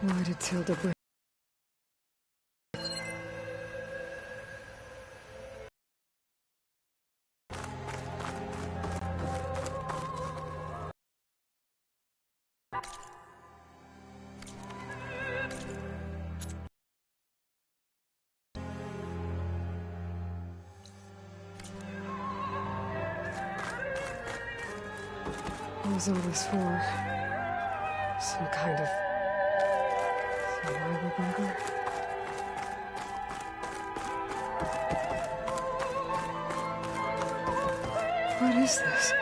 Why did Tilda bring... What was all this for? Some kind of... survival bunker? What is this?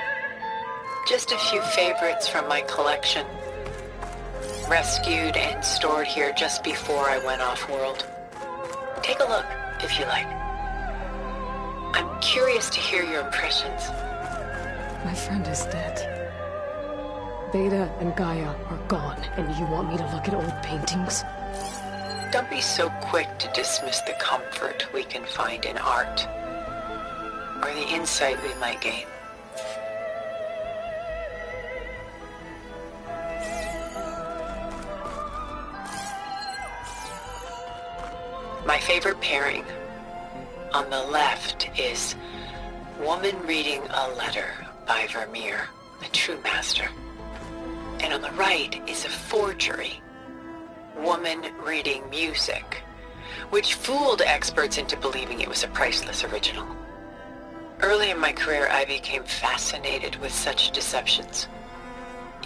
Just a few favorites from my collection. Rescued and stored here just before I went off-world. Take a look, if you like. I'm curious to hear your impressions. My friend is dead. Beta and Gaia are gone, and you want me to look at old paintings? Don't be so quick to dismiss the comfort we can find in art, or the insight we might gain. My favorite pairing on the left is Woman Reading a Letter by Vermeer, a true master. And on the right is a forgery, Woman Reading Music, which fooled experts into believing it was a priceless original. Early in my career, I became fascinated with such deceptions.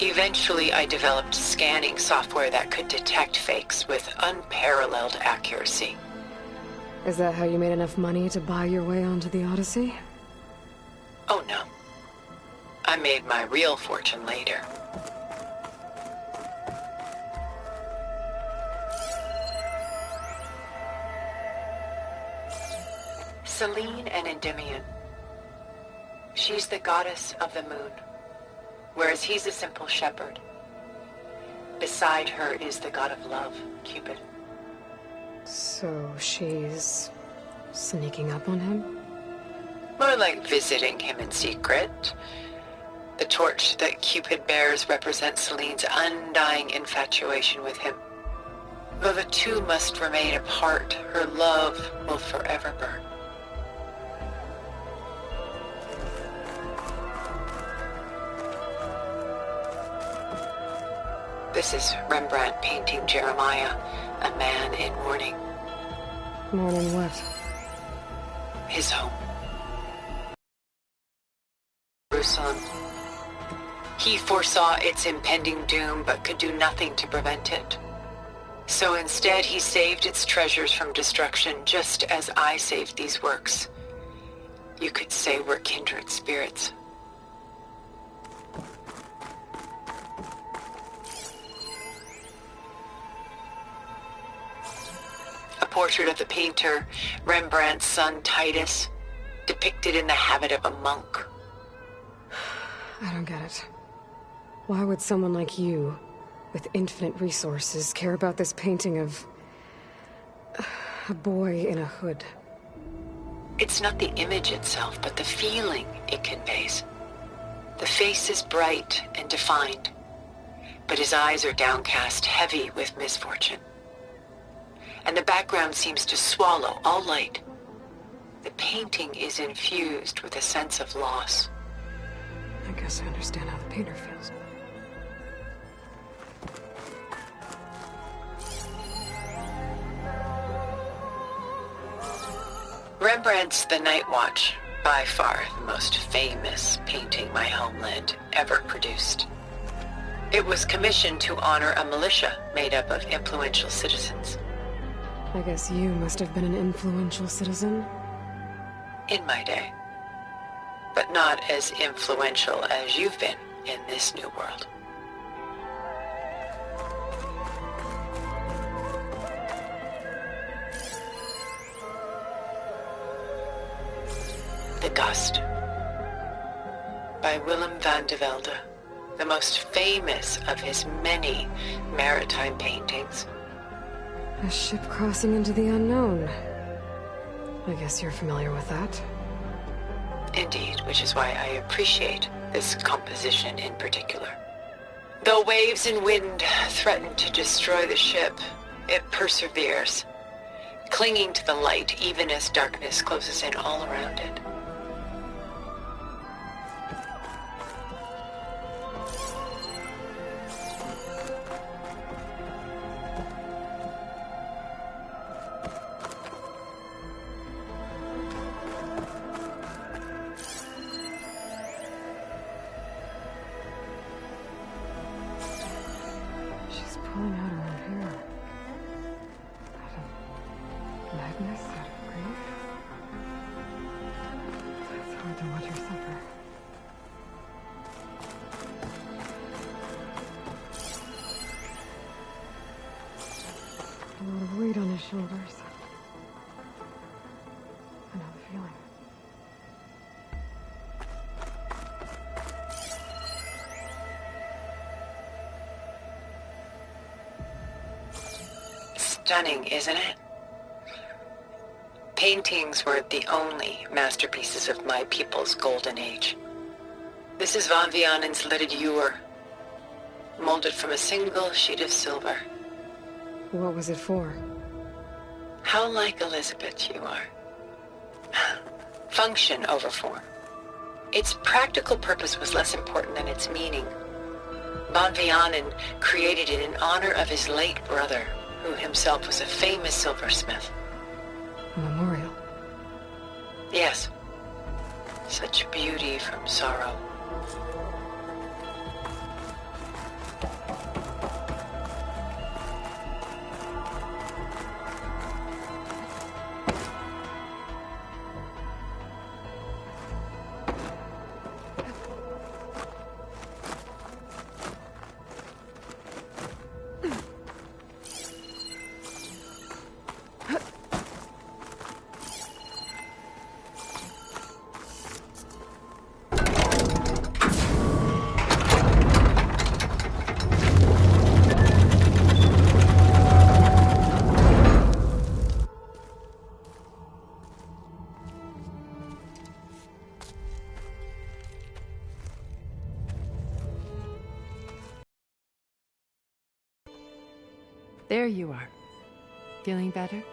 Eventually, I developed scanning software that could detect fakes with unparalleled accuracy. Is that how you made enough money to buy your way onto the Odyssey? Oh no. I made my real fortune later. Selene and Endymion. She's the goddess of the moon, whereas he's a simple shepherd. Beside her is the god of love, Cupid. So she's... sneaking up on him? More like visiting him in secret. The torch that Cupid bears represents Selene's undying infatuation with him. Though the two must remain apart, her love will forever burn. This is Rembrandt painting Jeremiah, a man in mourning. Mourning what? His home. Jerusalem. He foresaw its impending doom, but could do nothing to prevent it. So instead, he saved its treasures from destruction, just as I saved these works. You could say we're kindred spirits. A portrait of the painter, Rembrandt's son Titus, depicted in the habit of a monk. I don't get it. Why would someone like you, with infinite resources, care about this painting of... a boy in a hood? It's not the image itself, but the feeling it conveys. The face is bright and defined, but his eyes are downcast, heavy with misfortune. And the background seems to swallow all light. The painting is infused with a sense of loss. I guess I understand how the painter feels. Rembrandt's The Night Watch, by far the most famous painting my homeland ever produced. It was commissioned to honor a militia made up of influential citizens. I guess you must have been an influential citizen. In my day. But not as influential as you've been in this new world. The Gust, by Willem van de Velde, the most famous of his many maritime paintings. A ship crossing into the unknown. I guess you're familiar with that. Indeed, which is why I appreciate this composition in particular. Though waves and wind threaten to destroy the ship, it perseveres, clinging to the light even as darkness closes in all around it. Pulling out her own hair. Out of madness, out of grief. It's hard to watch her suffer. A lot of weight on his shoulders. I know the feeling. Stunning, isn't it? Paintings were the only masterpieces of my people's golden age. This is Von Vianen's lidded ewer, molded from a single sheet of silver. What was it for? How like Elizabeth you are. Function over form. Its practical purpose was less important than its meaning. Von Vianen created it in honor of his late brother, who himself was a famous silversmith. A memorial. Yes. Such beauty from sorrow. There you are. Feeling better?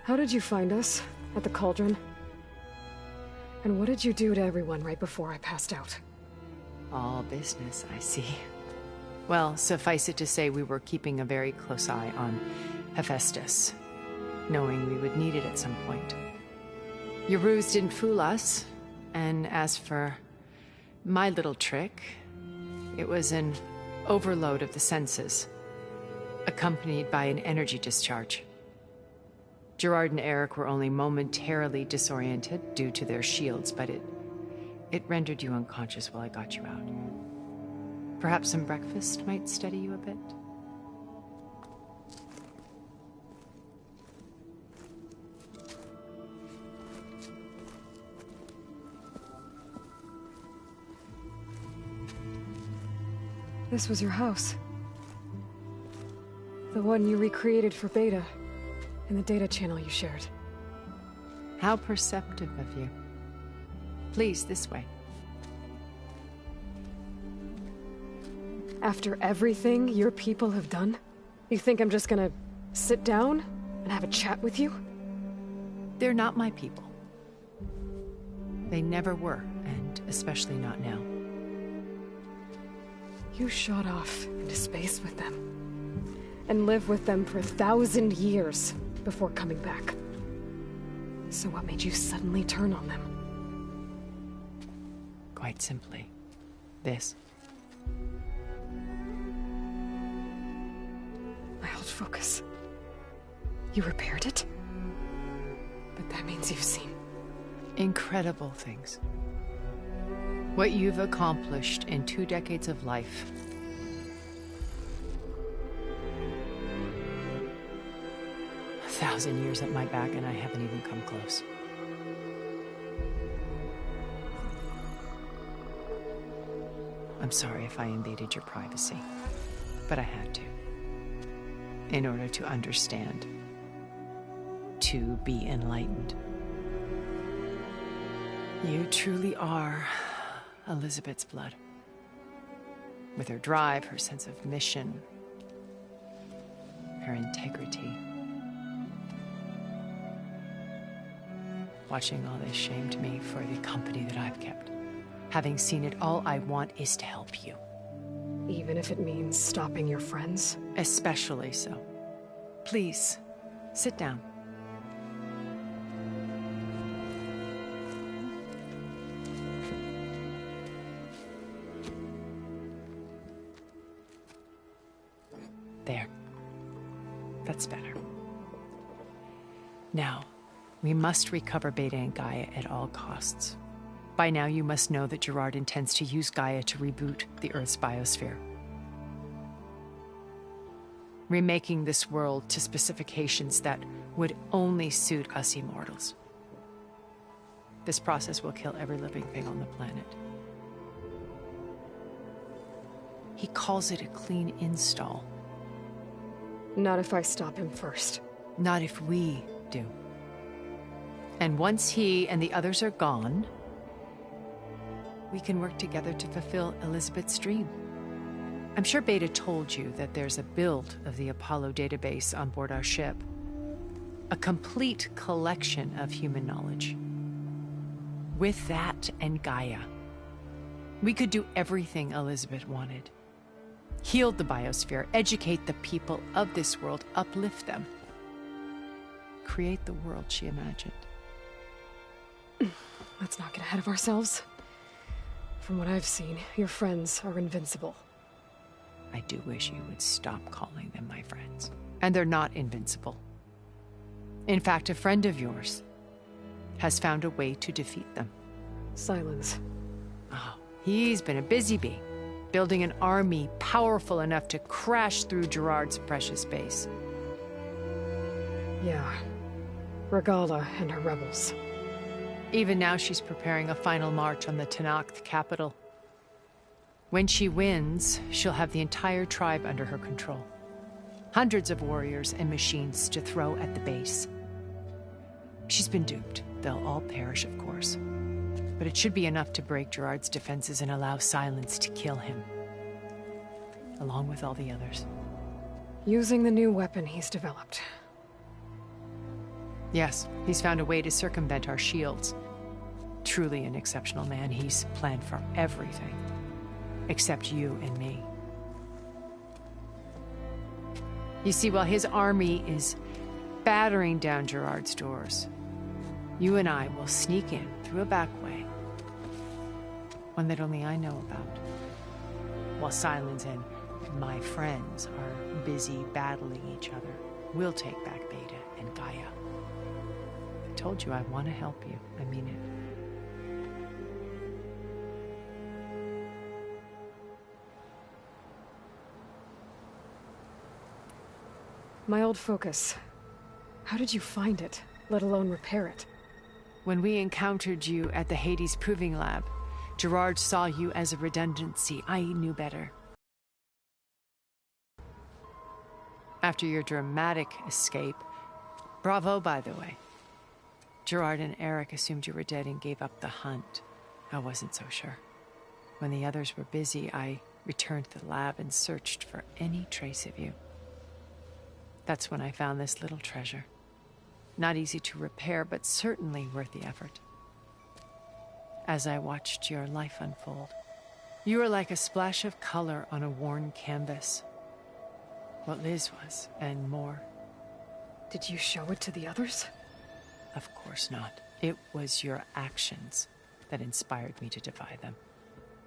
How did you find us? At the cauldron? And what did you do to everyone right before I passed out? All business, I see. Well, suffice it to say we were keeping a very close eye on Hephaestus, knowing we would need it at some point. Your ruse didn't fool us, and as for my little trick, it was an overload of the senses, accompanied by an energy discharge. Gerard and Eric were only momentarily disoriented due to their shields, but it rendered you unconscious while I got you out. Perhaps some breakfast might steady you a bit? This was your house. The one you recreated for Beta, in the data channel you shared. How perceptive of you. Please, this way. After everything your people have done, you think I'm just gonna sit down and have a chat with you? They're not my people. They never were, and especially not now. You shot off into space with them, and lived with them for 1,000 years before coming back. So what made you suddenly turn on them? Quite simply, this. My old focus. You repaired it? But that means you've seen... Incredible things. What you've accomplished in 2 decades of life. A 1,000 years at my back and I haven't even come close. I'm sorry if I invaded your privacy, but I had to. In order to understand. To be enlightened. You truly are Elizabeth's blood. With her drive, her sense of mission, her integrity. Watching all this shamed me for the company that I've kept. Having seen it, all I want is to help you. Even if it means stopping your friends? Especially so. Please, sit down. There. That's better. Now, we must recover Beta and Gaia at all costs. By now, you must know that Gerard intends to use Gaia to reboot the Earth's biosphere. Remaking this world to specifications that would only suit us immortals. This process will kill every living thing on the planet. He calls it a clean install. Not if I stop him first. Not if we do. And once he and the others are gone, we can work together to fulfill Elizabeth's dream. I'm sure Beta told you that there's a build of the Apollo database on board our ship. A complete collection of human knowledge. With that and Gaia, we could do everything Elizabeth wanted. Heal the biosphere, educate the people of this world, uplift them. Create the world she imagined. Let's not get ahead of ourselves. From what I've seen, your friends are invincible. I do wish you would stop calling them my friends. And they're not invincible. In fact, a friend of yours has found a way to defeat them. Silence. Oh, he's been a busy bee, building an army powerful enough to crash through Gerard's precious base. Yeah. Regala and her rebels. Even now, she's preparing a final march on the Tenakth capital. When she wins, she'll have the entire tribe under her control. Hundreds of warriors and machines to throw at the base. She's been duped. They'll all perish, of course. But it should be enough to break Gerard's defenses and allow Silence to kill him. Along with all the others. Using the new weapon he's developed. Yes, he's found a way to circumvent our shields. Truly an exceptional man. He's planned for everything. Except you and me. You see, while his army is battering down Gerard's doors, you and I will sneak in through a back way. One that only I know about. While Silence and my friends are busy battling each other, we'll take back Beta and Gaia. I told you I want to help you. I mean it. My old focus. How did you find it, let alone repair it? When we encountered you at the Hades Proving Lab, Gerard saw you as a redundancy. I knew better. After your dramatic escape, bravo, by the way. Gerard and Eric assumed you were dead and gave up the hunt. I wasn't so sure. When the others were busy, I returned to the lab and searched for any trace of you. That's when I found this little treasure. Not easy to repair, but certainly worth the effort. As I watched your life unfold, you were like a splash of color on a worn canvas. What Liz was, and more. Did you show it to the others? Of course not. It was your actions that inspired me to defy them.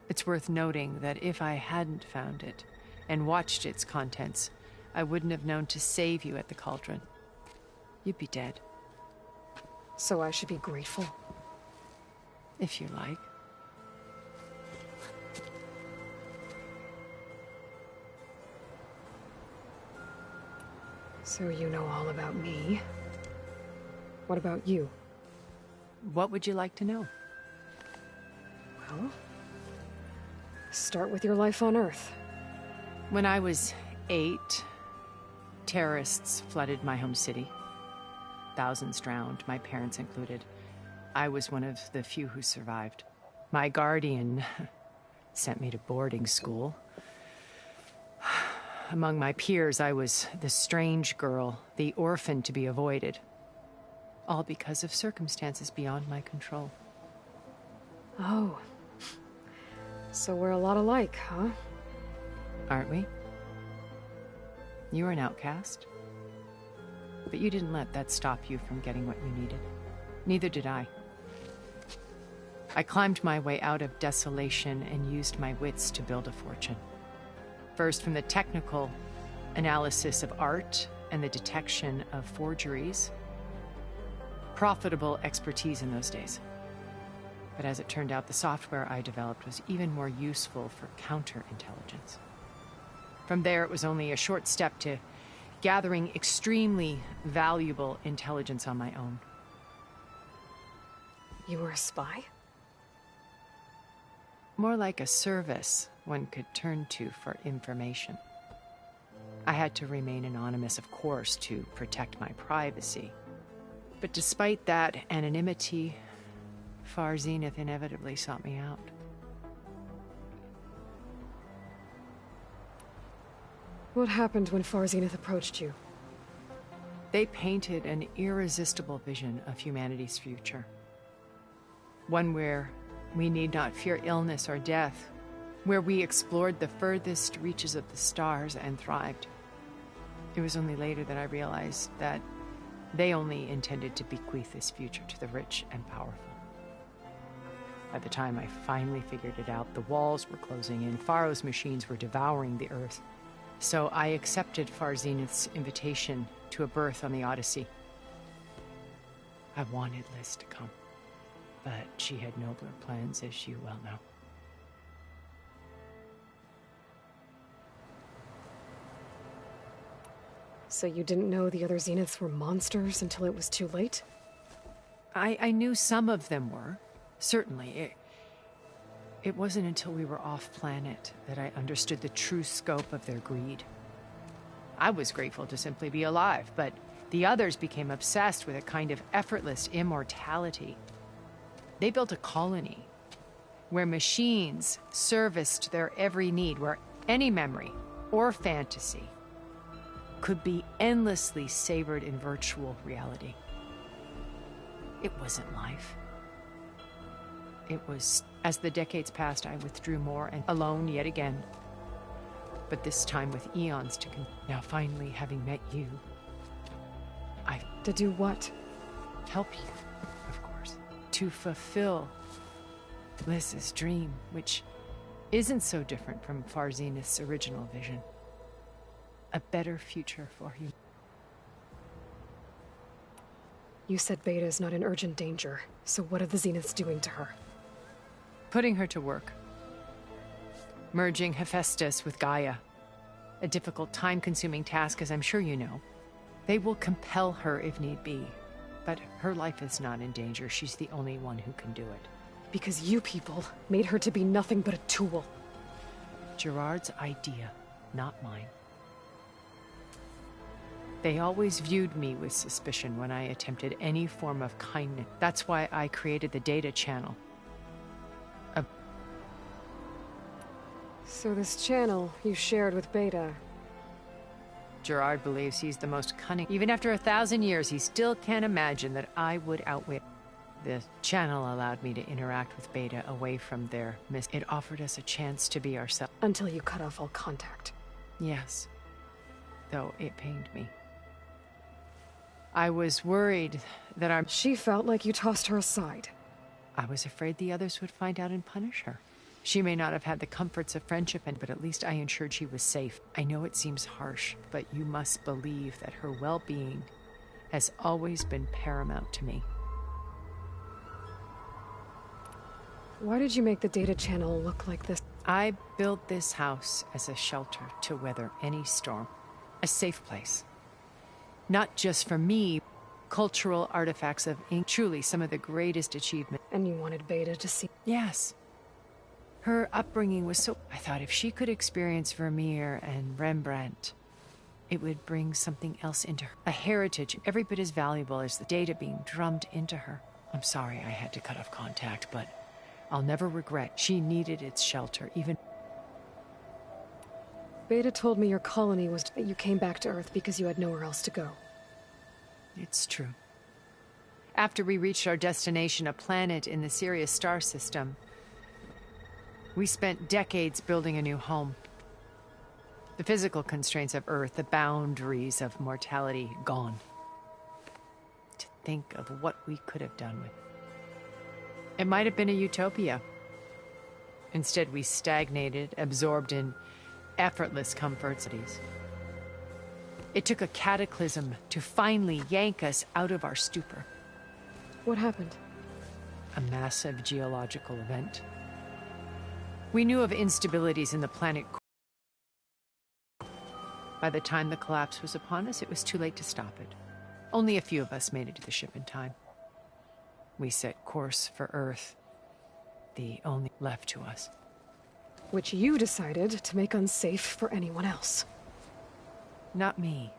It's worth noting that if I hadn't found it and watched its contents, I wouldn't have known to save you at the cauldron. You'd be dead. So I should be grateful? If you like. So you know all about me. What about you? What would you like to know? Well, start with your life on Earth. When I was 8, terrorists flooded my home city. Thousands drowned, my parents included. I was one of the few who survived. My guardian sent me to boarding school, among my peers, I was the strange girl, the orphan to be avoided. All because of circumstances beyond my control. Oh. So we're a lot alike, huh? Aren't we? You were an outcast. But you didn't let that stop you from getting what you needed. Neither did I. I climbed my way out of desolation and used my wits to build a fortune. First, from the technical analysis of art and the detection of forgeries. Profitable expertise in those days. But as it turned out, the software I developed was even more useful for counterintelligence. From there, it was only a short step to gathering extremely valuable intelligence on my own. You were a spy? More like a service one could turn to for information. I had to remain anonymous, of course, to protect my privacy. But despite that anonymity, Far Zenith inevitably sought me out. What happened when Far Zenith approached you? They painted an irresistible vision of humanity's future. One where we need not fear illness or death, where we explored the furthest reaches of the stars and thrived. It was only later that I realized that they only intended to bequeath this future to the rich and powerful. By the time I finally figured it out, the walls were closing in, Pharaoh's machines were devouring the Earth. So I accepted Far Zenith's invitation to a berth on the Odyssey. I wanted Liz to come, but she had nobler plans, as you well know. So you didn't know the other Zeniths were monsters until it was too late? I knew some of them were, certainly. It wasn't until we were off-planet that I understood the true scope of their greed. I was grateful to simply be alive, but the others became obsessed with a kind of effortless immortality. They built a colony where machines serviced their every need, where any memory or fantasy could be endlessly savored in virtual reality. It wasn't life. It was, as the decades passed, I withdrew more and alone yet again. But this time with eons to now finally having met you, To do what? help you, of course, to fulfill Liz's dream, which isn't so different from Far Zenith's original vision. A better future for you. You said Beta is not in urgent danger, so what are the Zeniths doing to her? Putting her to work. Merging Hephaestus with Gaia. A difficult, time-consuming task, as I'm sure you know. They will compel her if need be. But her life is not in danger. She's the only one who can do it. Because you people made her to be nothing but a tool. Gerard's idea, not mine. They always viewed me with suspicion when I attempted any form of kindness. That's why I created the data channel. So this channel you shared with Beta... Gerard believes he's the most cunning. Even after 1,000 years, he still can't imagine that I would outwit. The channel allowed me to interact with Beta away from their It offered us a chance to be ourselves. Until you cut off all contact. Yes. Though it pained me. I was worried that She felt like you tossed her aside. I was afraid the others would find out and punish her. She may not have had the comforts of friendship, but at least I ensured she was safe. I know it seems harsh, but you must believe that her well-being has always been paramount to me. Why did you make the data channel look like this? I built this house as a shelter to weather any storm. A safe place. Not just for me, cultural artifacts of ink, truly some of the greatest achievements. And you wanted Beta to see... Yes. Her upbringing was so... I thought if she could experience Vermeer and Rembrandt, it would bring something else into her. A heritage every bit as valuable as the data being drummed into her. I'm sorry I had to cut off contact, but I'll never regret. She needed its shelter, even... Beta told me your colony was that you came back to Earth because you had nowhere else to go. It's true. After we reached our destination, a planet in the Sirius star system, we spent decades building a new home. The physical constraints of Earth, the boundaries of mortality, gone. To think of what we could have done with it. It might have been a utopia. Instead, we stagnated, absorbed in effortless comforts. It took a cataclysm to finally yank us out of our stupor. What happened? A massive geological event. We knew of instabilities in the planet core. By the time the collapse was upon us, it was too late to stop it. Only a few of us made it to the ship in time. We set course for Earth, the only left to us. Which you decided to make unsafe for anyone else. Not me.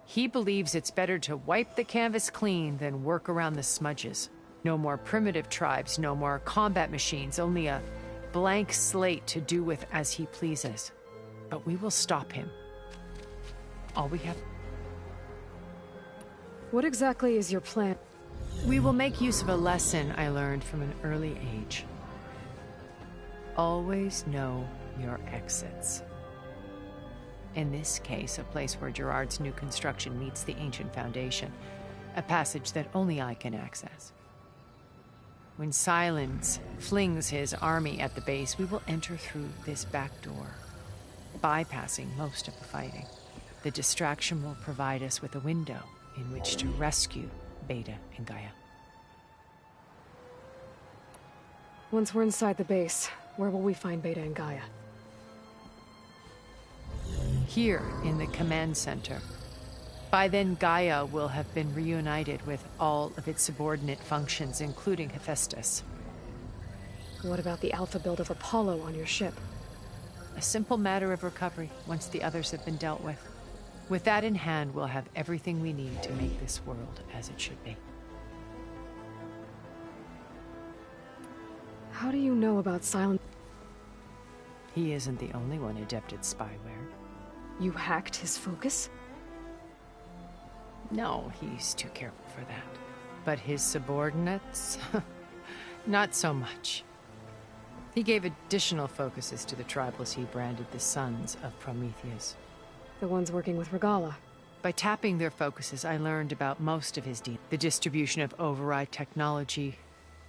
He believes it's better to wipe the canvas clean than work around the smudges. No more primitive tribes, no more combat machines, only a blank slate to do with as he pleases. But we will stop him. All we have... What exactly is your plan? We will make use of a lesson I learned from an early age. Always know your exits. In this case, a place where Gerard's new construction meets the ancient foundation, a passage that only I can access. When Silence flings his army at the base, we will enter through this back door, bypassing most of the fighting. The distraction will provide us with a window in which to rescue Beta and Gaia. Once we're inside the base, where will we find Beta and Gaia? Here in the command center. By then, Gaia will have been reunited with all of its subordinate functions, including Hephaestus. What about the alpha build of Apollo on your ship? A simple matter of recovery once the others have been dealt with. With that in hand, we'll have everything we need to make this world as it should be. How do you know about Silence? He isn't the only one adept at spyware. You hacked his focus? No, he's too careful for that. But his subordinates? Not so much. He gave additional focuses to the tribals he branded the Sons of Prometheus. The ones working with Regala. By tapping their focuses, I learned about most of his deeds. The distribution of override technology,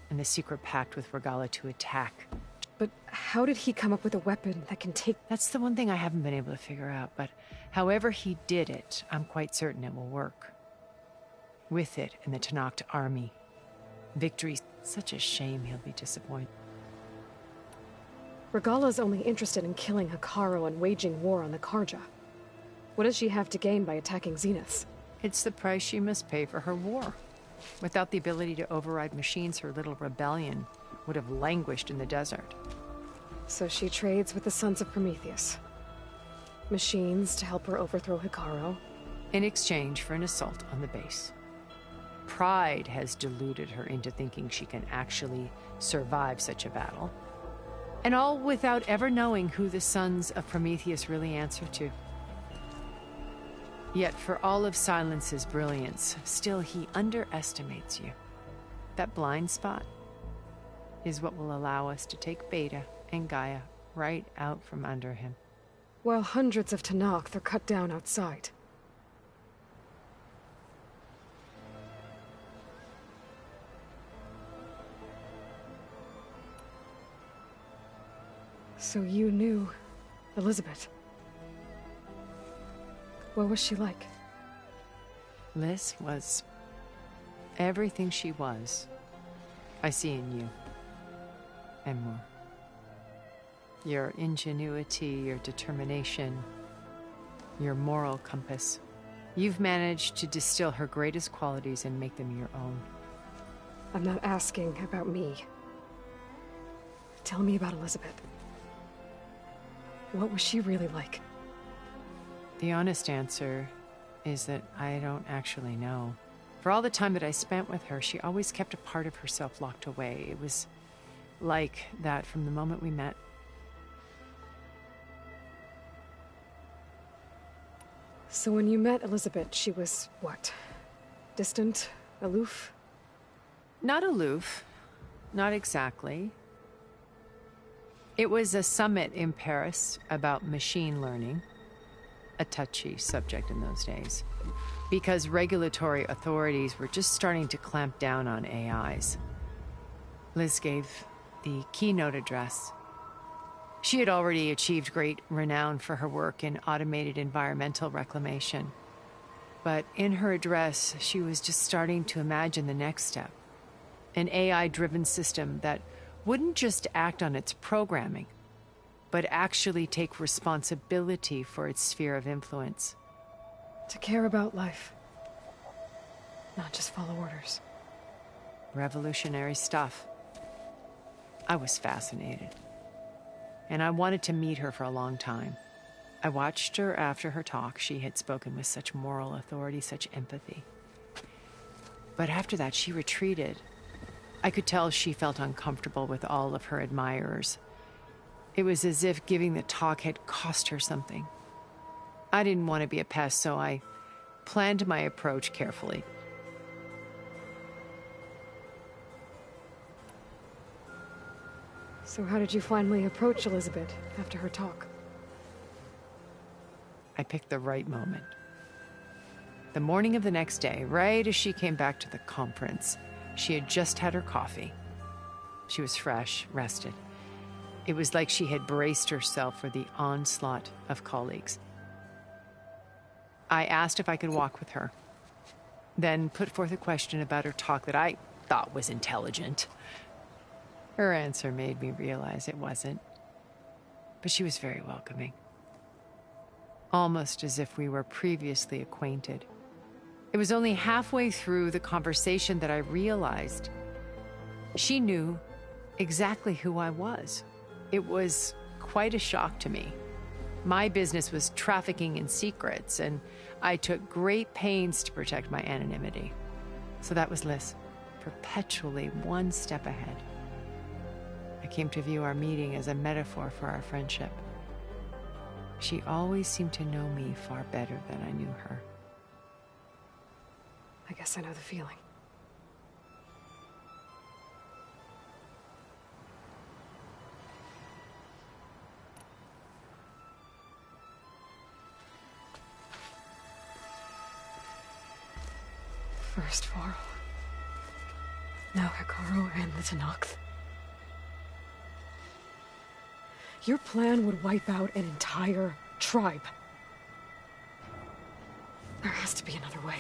and the secret pact with Regala to attack. But how did he come up with a weapon that can take... That's the one thing I haven't been able to figure out, but however he did it, I'm quite certain it will work. With it and the Tenakth army. Victory's such a shame he'll be disappointed. Regala's only interested in killing Hekarro and waging war on the Karja. What does she have to gain by attacking Zeniths? It's the price she must pay for her war. Without the ability to override machines, her little rebellion would have languished in the desert. So she trades with the Sons of Prometheus. Machines to help her overthrow Hekarro. In exchange for an assault on the base. Pride has deluded her into thinking she can actually survive such a battle. And all without ever knowing who the Sons of Prometheus really answer to. Yet for all of Silence's brilliance, still he underestimates you. That blind spot is what will allow us to take Beta and Gaia right out from under him. While hundreds of Tenakth are cut down outside. So you knew Elizabeth. What was she like? Liz was everything she was. I see in you. And more. Your ingenuity, your determination, your moral compass. You've managed to distill her greatest qualities and make them your own. I'm not asking about me. Tell me about Elizabeth. What was she really like? The honest answer is that I don't actually know. For all the time that I spent with her, she always kept a part of herself locked away. It was like that from the moment we met. So when you met Elizabeth, she was what? Distant? Aloof? Not aloof. Not exactly. It was a summit in Paris about machine learning, a touchy subject in those days, because regulatory authorities were just starting to clamp down on AIs. Liz gave the keynote address. She had already achieved great renown for her work in automated environmental reclamation. But in her address, she was just starting to imagine the next step. An AI-driven system that wouldn't just act on its programming, but actually take responsibility for its sphere of influence. To care about life. Not just follow orders. Revolutionary stuff. I was fascinated. And I wanted to meet her for a long time. I watched her after her talk. She had spoken with such moral authority, such empathy. But after that, she retreated. I could tell she felt uncomfortable with all of her admirers. It was as if giving the talk had cost her something. I didn't want to be a pest, so I planned my approach carefully. So how did you finally approach Elizabeth after her talk? I picked the right moment. The morning of the next day, right as she came back to the conference, she had just had her coffee. She was fresh, rested. It was like she had braced herself for the onslaught of colleagues. I asked if I could walk with her, then put forth a question about her talk that I thought was intelligent. Her answer made me realize it wasn't, but she was very welcoming. Almost as if we were previously acquainted. It was only halfway through the conversation that I realized she knew exactly who I was. It was quite a shock to me. My business was trafficking in secrets, and I took great pains to protect my anonymity. So that was Liz, perpetually one step ahead. I came to view our meeting as a metaphor for our friendship. She always seemed to know me far better than I knew her. I guess I know the feeling. First Varl. Now Hikaru and the Tenakth. Your plan would wipe out an entire tribe. There has to be another way.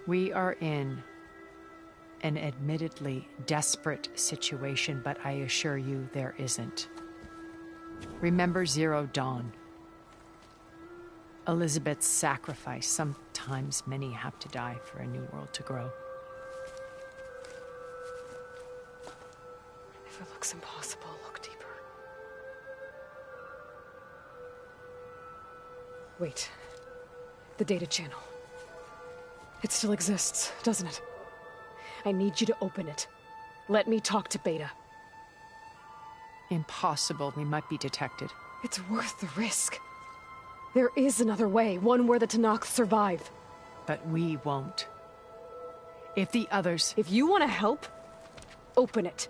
We are in an admittedly desperate situation, but I assure you there isn't. Remember Zero Dawn. Elizabeth's sacrifice. Sometimes many have to die for a new world to grow. If it looks impossible, look deeper. Wait. The data channel. It still exists, doesn't it? I need you to open it. Let me talk to Beta. Impossible. We might be detected. It's worth the risk. There is another way, one where the Tenakth survive. But we won't. If the others... If you want to help, open it.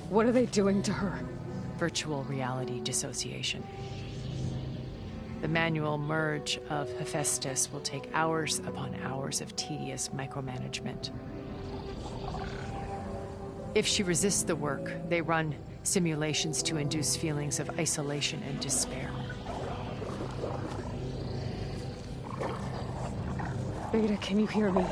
What are they doing to her? Virtual reality dissociation. The manual merge of Hephaestus will take hours upon hours of tedious micromanagement. If she resists the work, they run simulations to induce feelings of isolation and despair. Beta, can you hear me?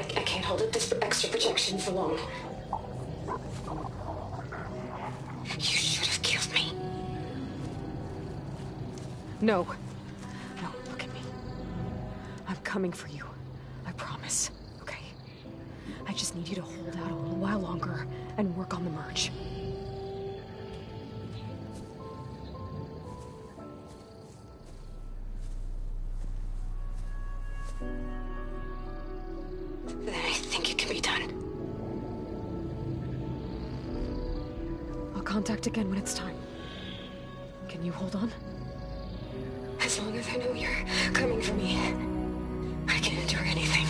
I can't hold up this extra protection for long. You should have killed me. No. No, look at me. I'm coming for you. I promise, okay? I just need you to hold out a little while longer and work on the merge. Then I think it can be done. I'll contact again when it's time. Can you hold on? As long as I know you're coming for me, I can endure anything.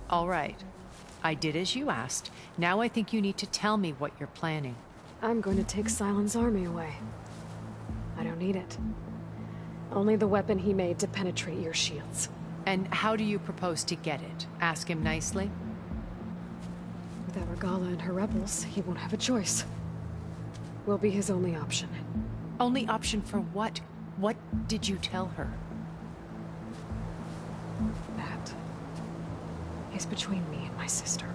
All right. I did as you asked. Now I think you need to tell me what you're planning. I'm going to take Silent's army away. I don't need it. Only the weapon he made to penetrate your shields. And how do you propose to get it? Ask him nicely? Without Regala and her rebels, he won't have a choice. We'll be his only option. Only option for what? What did you tell her? That is between me and my sister.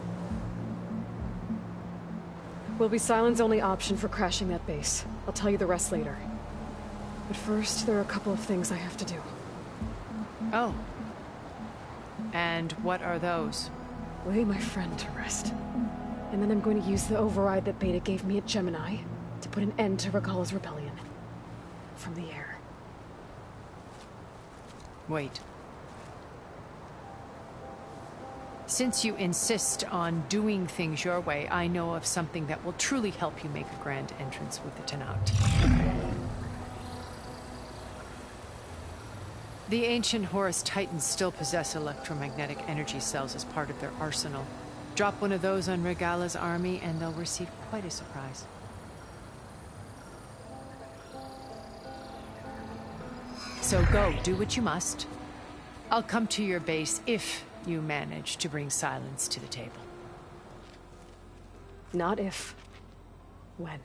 Will be Silent's only option for crashing that base. I'll tell you the rest later. But first, there are a couple of things I have to do. Oh. And what are those? Lay my friend to rest. And then I'm going to use the override that Beta gave me at Gemini to put an end to Regala's rebellion. From the air. Wait. Since you insist on doing things your way, I know of something that will truly help you make a grand entrance with the Tenakth. The ancient Horus Titans still possess electromagnetic energy cells as part of their arsenal. Drop one of those on Regala's army and they'll receive quite a surprise. So go, do what you must. I'll come to your base if you manage to bring Silence to the table. Not if. When.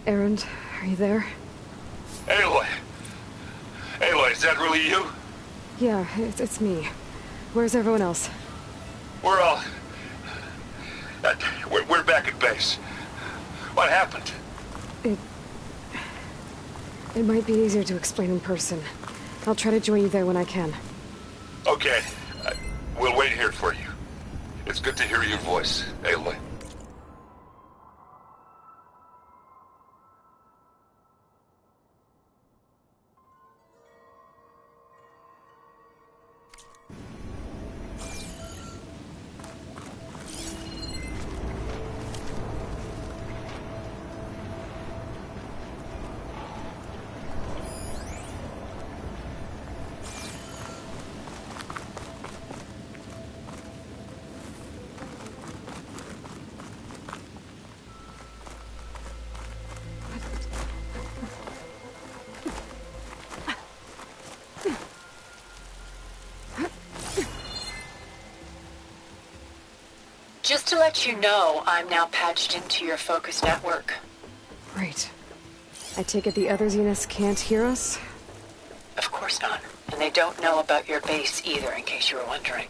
Erend, are you there? Aloy! Aloy, is that really you? Yeah, it's me. Where's everyone else? We're all... we're back at base. What happened? It might be easier to explain in person. I'll try to join you there when I can. Okay. We'll wait here for you. It's good to hear your voice, Aloy. Just to let you know, I'm now patched into your focus network. Great. I take it the other Zeniths can't hear us? Of course not. And they don't know about your base either, in case you were wondering.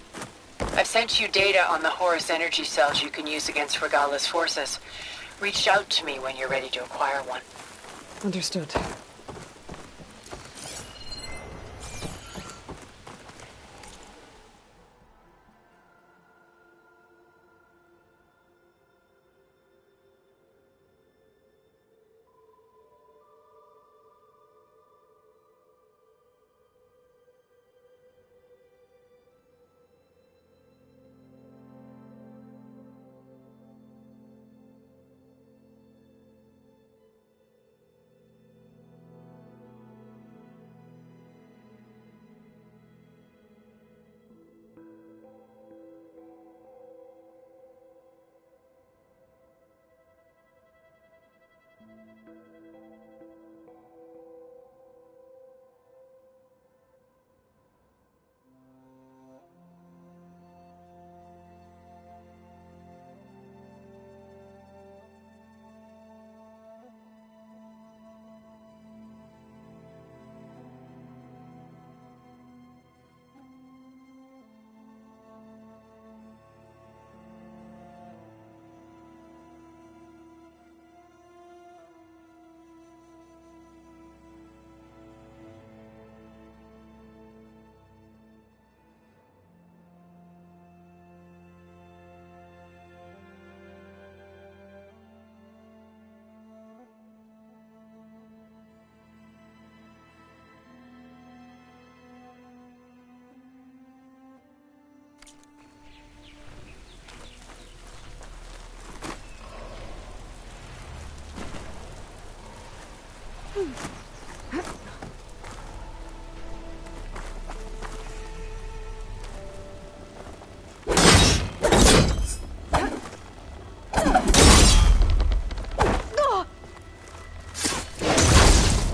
I've sent you data on the Horus energy cells you can use against Regala's forces. Reach out to me when you're ready to acquire one. Understood.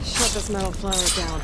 Shut this metal flower down.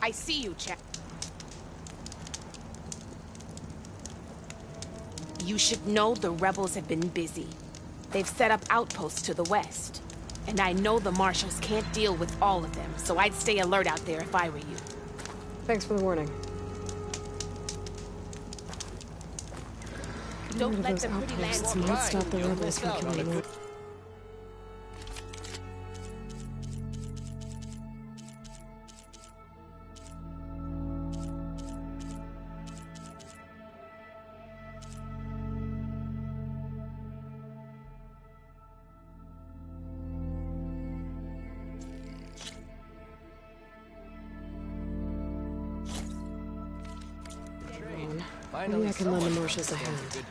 I see you, Chad. You should know the rebels have been busy. They've set up outposts to the west. And I know the marshals can't deal with all of them, so I'd stay alert out there if I were you. Thanks for the warning. Don't let the pretty land Outposts might stop the rebels from killing more. Maybe I can lend the marshals a hand.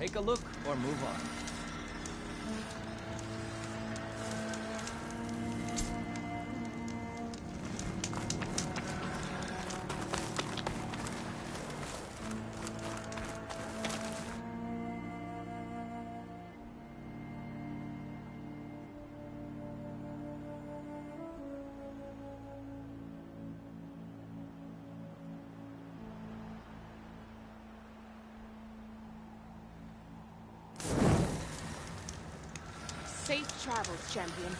Take a look or move on. Safe travels, champion.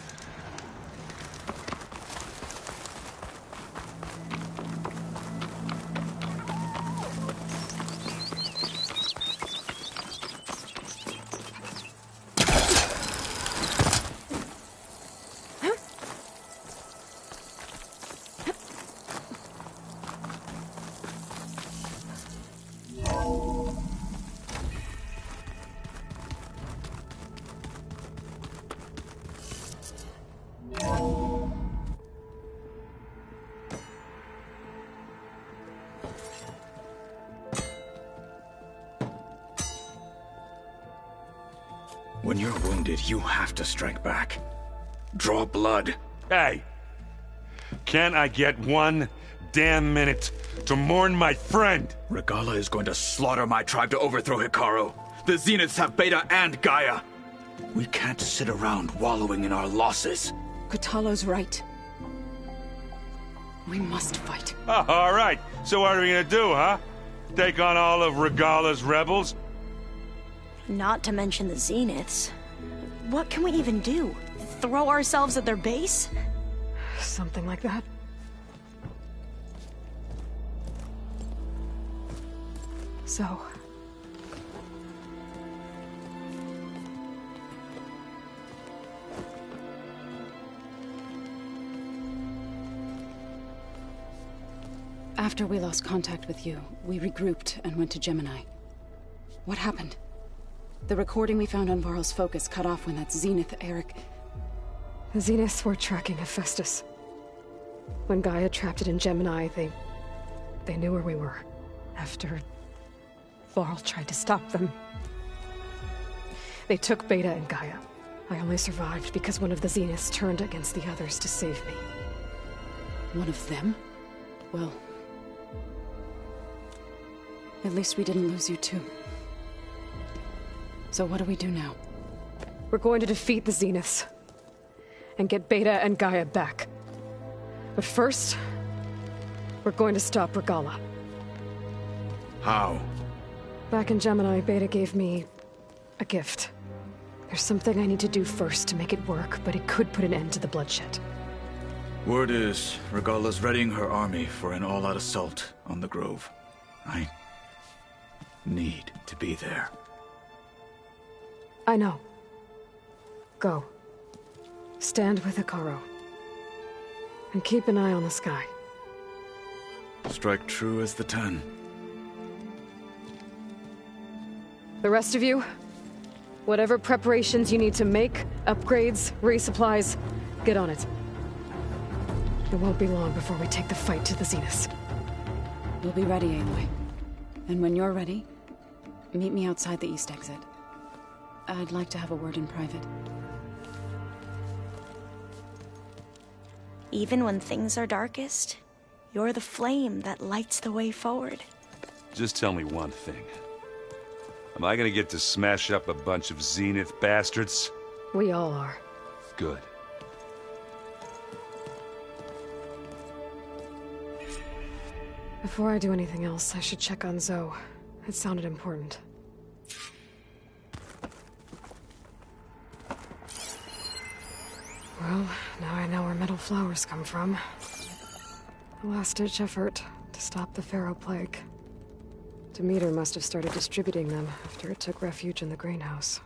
When you're wounded, you have to strike back. Draw blood. Hey! Can't I get one damn minute to mourn my friend? Regala is going to slaughter my tribe to overthrow Hikaru. The Zeniths have Beta and Gaia. We can't sit around wallowing in our losses. Kotallo's right. We must fight. Oh, all right. So what are we gonna do, huh? Take on all of Regala's rebels? Not to mention the Zeniths. What can we even do? Throw ourselves at their base? Something like that. So... After we lost contact with you, we regrouped and went to Gemini. What happened? The recording we found on Varl's focus cut off when that Zenith, Eric... The Zeniths were tracking Hephaestus. When Gaia trapped it in Gemini, they knew where we were. After Varl tried to stop them. They took Beta and Gaia. I only survived because one of the Zeniths turned against the others to save me. One of them? Well... at least we didn't lose you too. So what do we do now? We're going to defeat the Zeniths. And get Beta and Gaia back. But first... we're going to stop Regala. How? Back in Gemini, Beta gave me... a gift. There's something I need to do first to make it work, but it could put an end to the bloodshed. Word is, Regala's readying her army for an all-out assault on the Grove. I... need to be there. I know. Go. Stand with Hikaru. And keep an eye on the sky. Strike true as the 10. The rest of you, whatever preparations you need to make, upgrades, resupplies, get on it. It won't be long before we take the fight to the Zeniths. We'll be ready, Aloy. And when you're ready, meet me outside the east exit. I'd like to have a word in private. Even when things are darkest, you're the flame that lights the way forward. Just tell me one thing. Am I gonna get to smash up a bunch of Zenith bastards? We all are. Good. Before I do anything else, I should check on Zoe. It sounded important. Well, now I know where metal flowers come from. A last-ditch effort to stop the Pharaoh Plague. Demeter must have started distributing them after it took refuge in the greenhouse.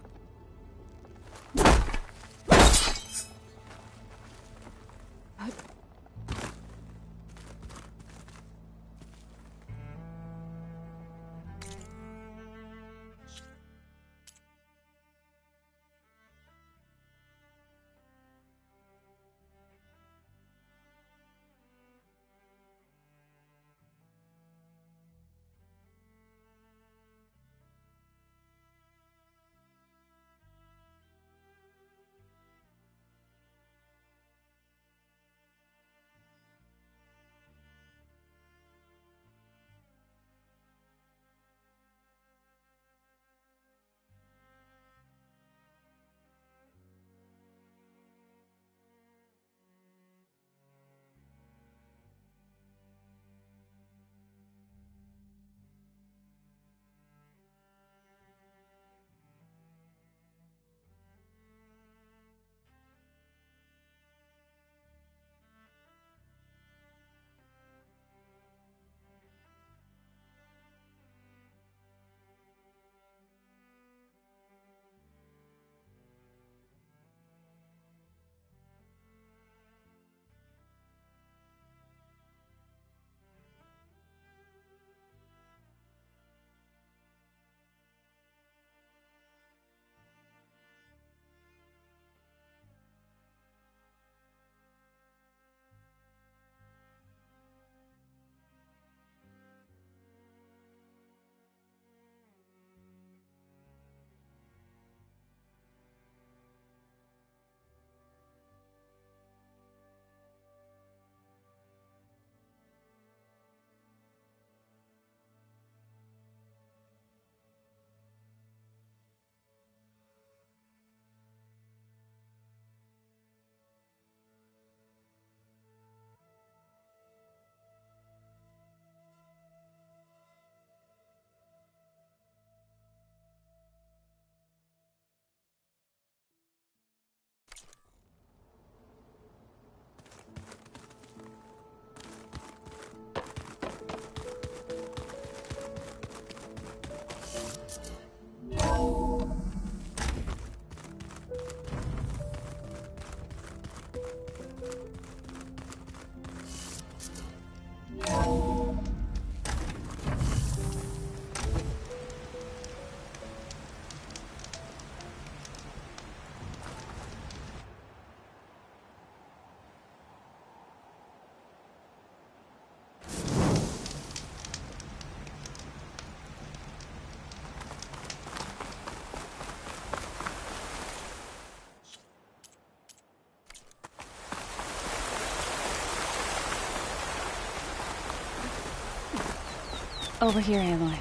Over here, Aloy.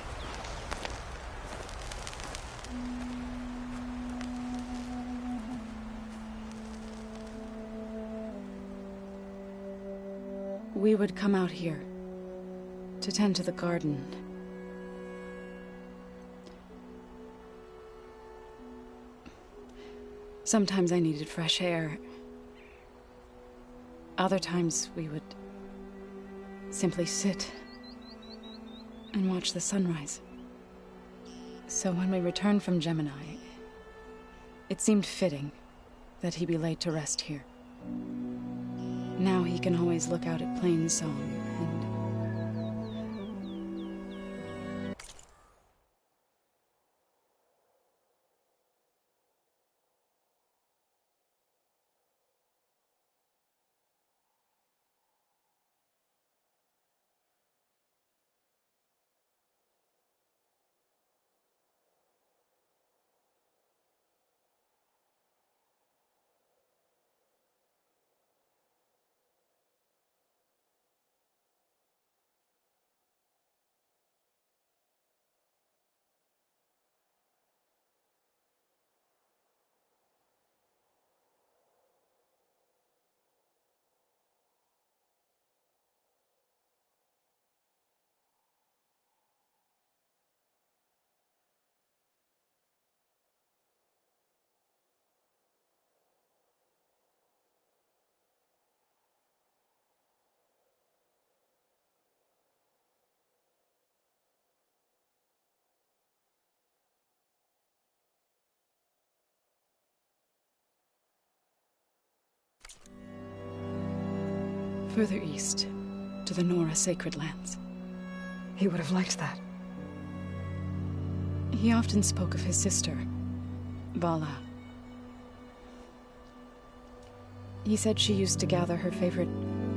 We would come out here to tend to the garden. Sometimes I needed fresh air. Other times we would simply sit and watch the sunrise. So when we returned from Gemini, it seemed fitting that he be laid to rest here. Now he can always look out at Plainsong and... Further east, to the Nora Sacred Lands. He would have liked that. He often spoke of his sister, Vala. He said she used to gather her favorite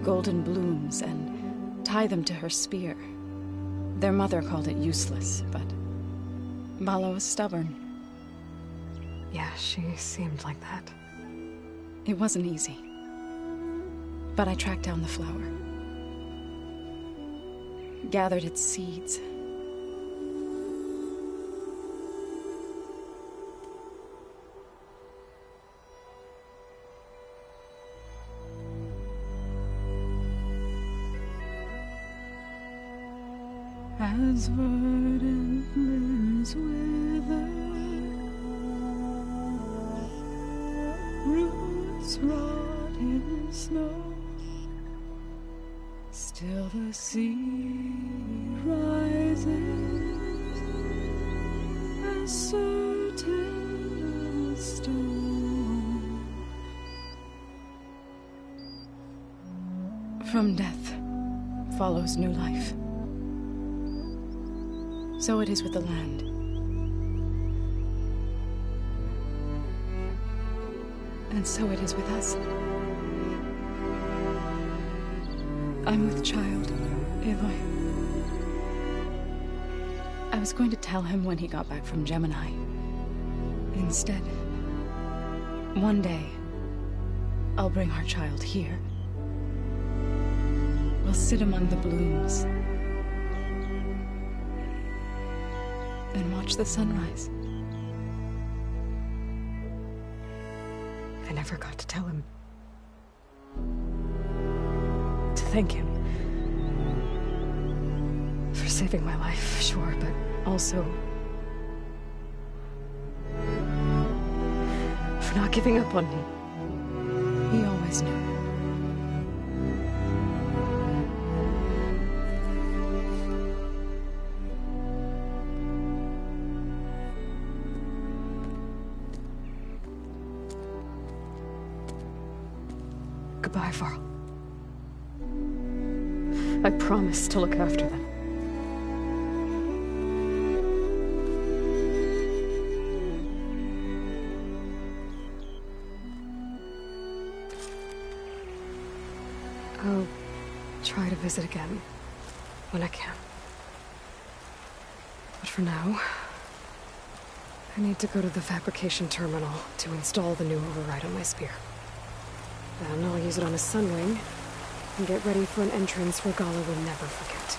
golden blooms and tie them to her spear. Their mother called it useless, but Vala was stubborn. Yeah, she seemed like that. It wasn't easy. But I tracked down the flower. Gathered its seeds. As verdant limbs wither, roots rot in snow, still the sea rises, as certain as stone. From death follows new life. So it is with the land. And so it is with us. I'm with child, Aloy. I was going to tell him when he got back from Gemini. Instead, one day, I'll bring our child here. We'll sit among the blooms and watch the sunrise. I never got to tell him. To thank him. For saving my life, sure, but also... for not giving up on me. He always knew. Goodbye, Varl. I promise to look after them. I'll try to visit again when I can. But for now, I need to go to the fabrication terminal to install the new override on my spear. Then I'll use it on a sunwing, and get ready for an entrance where Gala will never forget.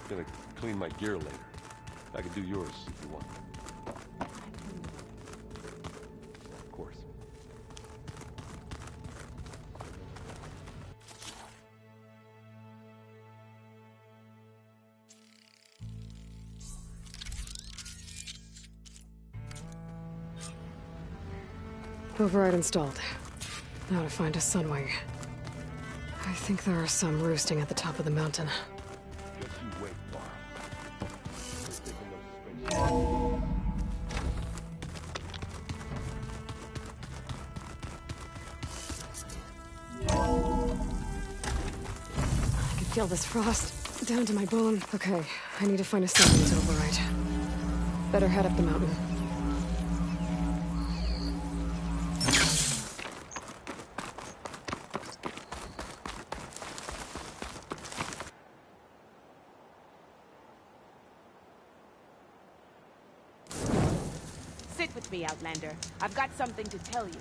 gonna clean my gear later. I can do yours if you want. Of course. Override installed. Now to find a sunwing. I think there are some roosting at the top of the mountain. Just you wait, Bar. I can feel this frost down to my bone. Okay, I need to find a sunwing to override. Better head up the mountain. Sit with me, Outlander. I've got something to tell you.